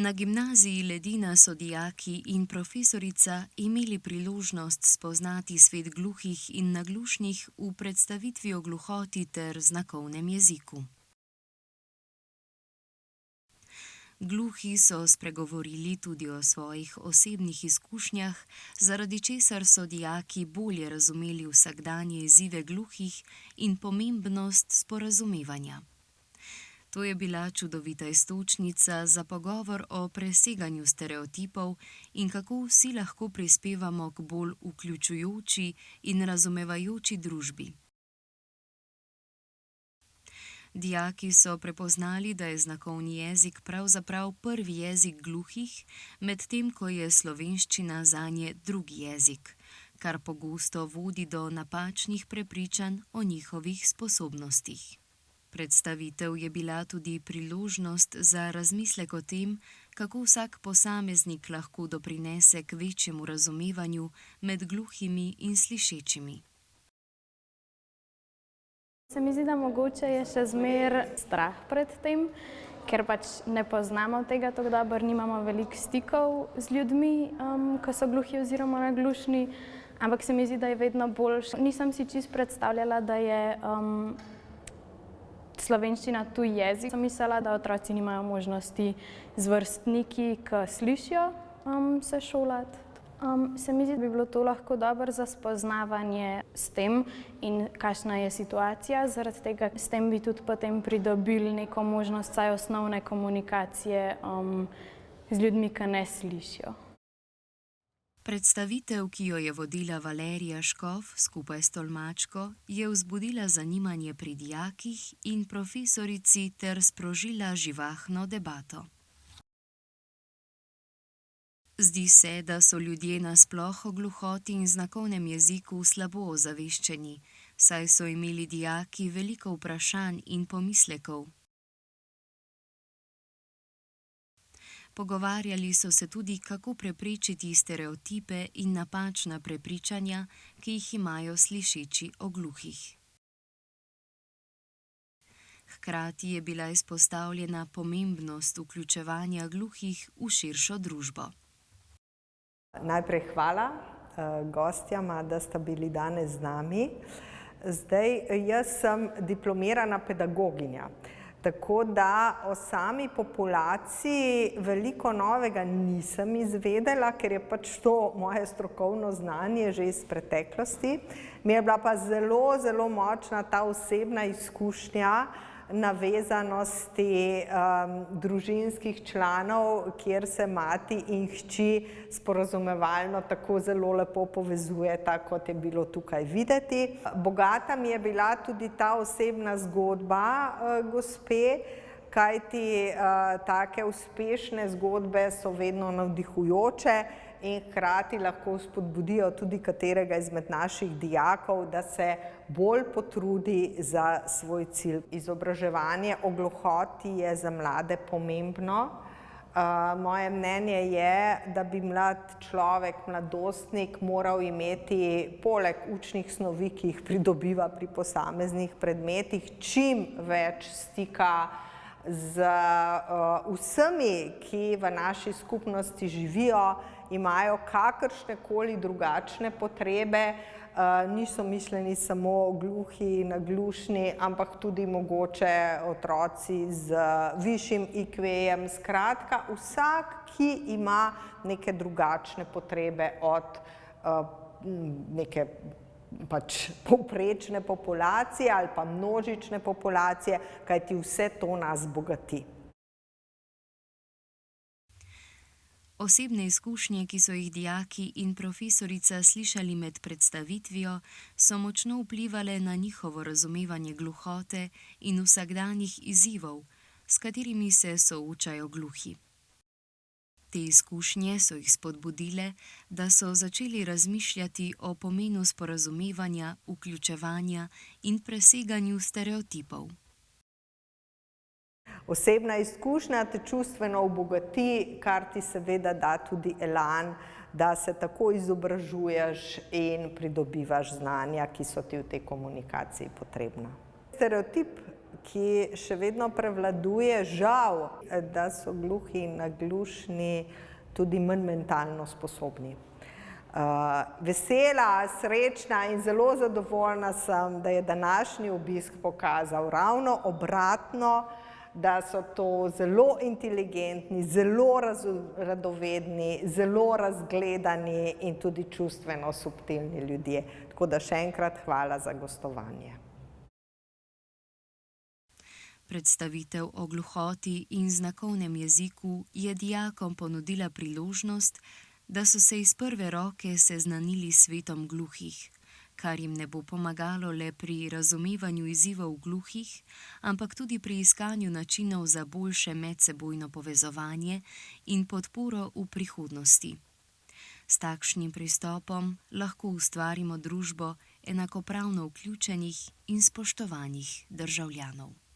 Na gimnaziji Ledina so dijaki in profesorica imeli priložnost spoznati svet gluhih in naglušnih v predstavitvi o gluhoti ter znakovnem jeziku. Gluhi so spregovorili tudi o svojih osebnih izkušnjah, zaradi česar so dijaki bolje razumeli vsakdanje izzive gluhih in pomembnost sporazumevanja. To je bila čudovita iztočnica za pogovor o preseganju stereotipov in kako vsi lahko prispevamo k bolj vključujoči in razumevajoči družbi. Dijaki so prepoznali, da je znakovni jezik pravzaprav prvi jezik gluhih, medtem ko je slovenščina zanje drugi jezik, kar pogosto vodi do napačnih prepričanj o njihovih sposobnostih. Predstavitev je bila tudi priložnost za razmislek o tem, kako vsak posameznik lahko doprinese k večjemu razumevanju med gluhimi in slišečimi. Se mi zdi, da mogoče je še zmeraj strah pred tem, ker pač ne poznamo tega tako dobro, nimamo veliko stikov z ljudmi, ko so gluhi oziroma naglušni, ampak se mi zdi, da je vedno boljše. Nisem si čisto predstavljala, da je slovenščina tuj jezik. Sem mislila, da otroci nimajo možnosti z vrstniki, ki slišijo, se šolati. Se mi zdi, da bi bilo to lahko dobro za spoznavanje s tem in kakšna je situacija, zaradi tega s tem bi tudi potem pridobili neko možnost vsaj osnovne komunikacije z ljudmi, ki ne slišijo. Predstavitev, ki jo je vodila Valerija Škof skupaj s tolmačko, je vzbudila zanimanje pri dijakih in profesorici ter sprožila živahno debato. Zdi se, da so ljudje nasploh o gluhoti in znakovnem jeziku slabo ozaveščeni, saj so imeli dijaki veliko vprašanj in pomislekov. Pogovarjali so se tudi, kako preprečiti stereotipe in napačna prepričanja, ki jih imajo slišeči o gluhih. Hkrati je bila izpostavljena pomembnost vključevanja gluhih v širšo družbo. Najprej hvala gostjama, da sta bili danes z nami. Jaz sem diplomirana pedagoginja. Tako da o sami populaciji veliko novega nisem izvedela, ker je pač to moje strokovno znanje že iz preteklosti. Mi je bila pa zelo, zelo močna ta osebna izkušnja navezanosti družinskih članov, kjer se mati in hči sporazumevalno tako zelo lepo povezujeta, kot je bilo tukaj videti. Bogata mi je bila tudi ta osebna zgodba gospe, kajti take uspešne zgodbe so vedno navdihujoče in hkrati lahko spodbudijo tudi katerega izmed naših dijakov, da se bolj potrudi za svoj cilj. Izobraževanje o gluhoti je za mlade pomembno. Moje mnenje je, da bi mlad človek, mladostnik moral imeti poleg učnih snovi, ki jih pridobiva pri posameznih predmetih, čim več stika z vsemi, ki v naši skupnosti živijo, imajo kakršnekoli drugačne potrebe, niso mišljeni samo gluhi, naglušni, ampak tudi mogoče otroci z višjim IQ-jem. Skratka, vsak, ki ima neke drugačne potrebe od neke pač povprečne populacije ali pa množične populacije, kajti vse to nas bogati. Osebne izkušnje, ki so jih dijaki in profesorica slišali med predstavitvijo, so močno vplivale na njihovo razumevanje gluhote in vsakdanjih izzivov, s katerimi se soočajo gluhi. Te izkušnje so jih spodbudile, da so začeli razmišljati o pomenu sporazumevanja, vključevanja in preseganju stereotipov. Osebna izkušnja te čustveno obogati, kar ti seveda da tudi elan, da se tako izobražuješ in pridobivaš znanja, ki so ti v tej komunikaciji potrebna. Stereotip, ki še vedno prevladuje, žal, da so gluhi in naglušni tudi manj mentalno sposobni. Vesela, srečna in zelo zadovoljna sem, da je današnji obisk pokazal ravno obratno, da so to zelo inteligentni, zelo radovedni, zelo razgledani in tudi čustveno subtilni ljudje. Tako da še enkrat hvala za gostovanje. Predstavitev o gluhoti in znakovnem jeziku je dijakom ponudila priložnost, da so se iz prve roke seznanili s svetom gluhih, kar jim ne bo pomagalo le pri razumevanju izzivov gluhih, ampak tudi pri iskanju načinov za boljše medsebojno povezovanje in podporo v prihodnosti. S takšnim pristopom lahko ustvarimo družbo enakopravno vključenih in spoštovanih državljanov.